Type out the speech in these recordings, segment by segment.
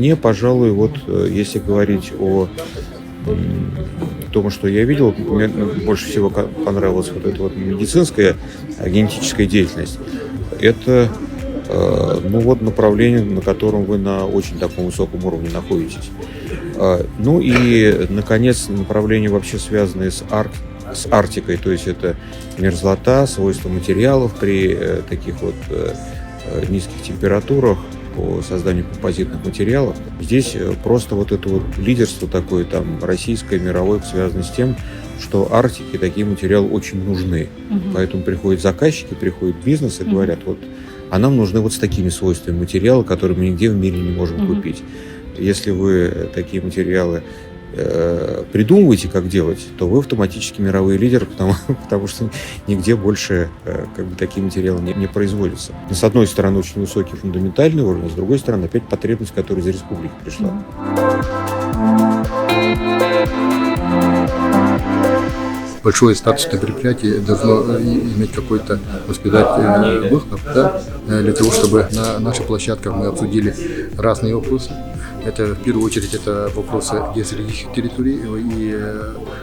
мне, пожалуй, вот если говорить о том, что я видел, мне больше всего понравилась вот эта вот медицинская генетическая деятельность. Это ну вот направление, на котором вы на очень таком высоком уровне находитесь. Ну и, наконец, направления вообще связанные с Арктикой, то есть это мерзлота, свойства материалов при таких вот низких температурах по созданию композитных материалов. Здесь просто вот это вот лидерство такое, там, российское, мировое, связано с тем, что Арктике такие материалы очень нужны. Поэтому приходят заказчики, приходит бизнес и говорят, вот, а нам нужны вот с такими свойствами материалы, которые мы нигде в мире не можем купить. Если вы такие материалы придумываете, как делать, то вы автоматически мировые лидеры, потому что нигде больше как бы такие материалы не производятся. С одной стороны, очень высокий фундаментальный уровень, с другой стороны, опять потребность, которая из республики пришла. Большое статусное предприятие должно иметь какой-то, так сказать, выхлоп, да, для того, чтобы на наших площадках мы обсудили разные вопросы. Это, в первую очередь, это вопросы геостратегических территорий и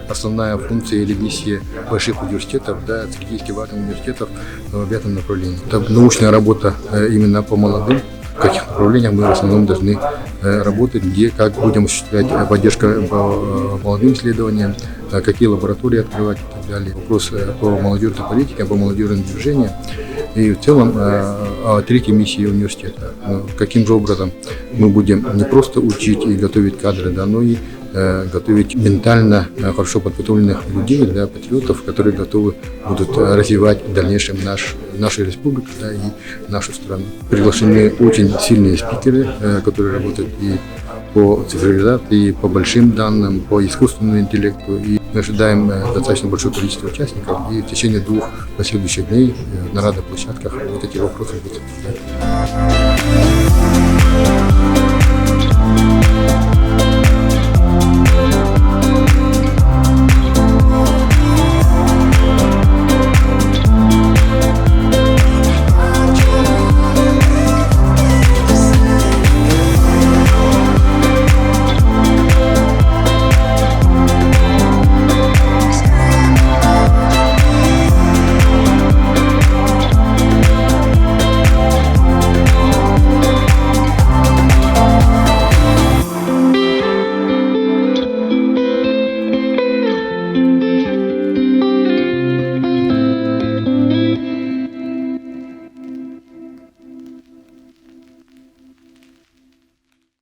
основная функция или миссия больших университетов, да, стратегически важных университетов в этом направлении. Это научная работа именно по молодым. В каких направлениях мы в основном должны работать, где, как будем осуществлять поддержку по молодым исследованиям, какие лаборатории открывать и так далее. Вопрос по молодежной политике, по молодежным движениям. И в целом о третьей миссии университета. Каким же образом мы будем не просто учить и готовить кадры, да, но и готовить ментально хорошо подготовленных людей, да, патриотов, которые готовы будут развивать в дальнейшем нашу республику, да, и нашу страну. Приглашены очень сильные спикеры, которые работают и по цифровизации, и по большим данным, по искусственному интеллекту. И мы ожидаем достаточно большое количество участников, и в течение 2 последующих дней на разных площадках вот эти вопросы будут обсуждать.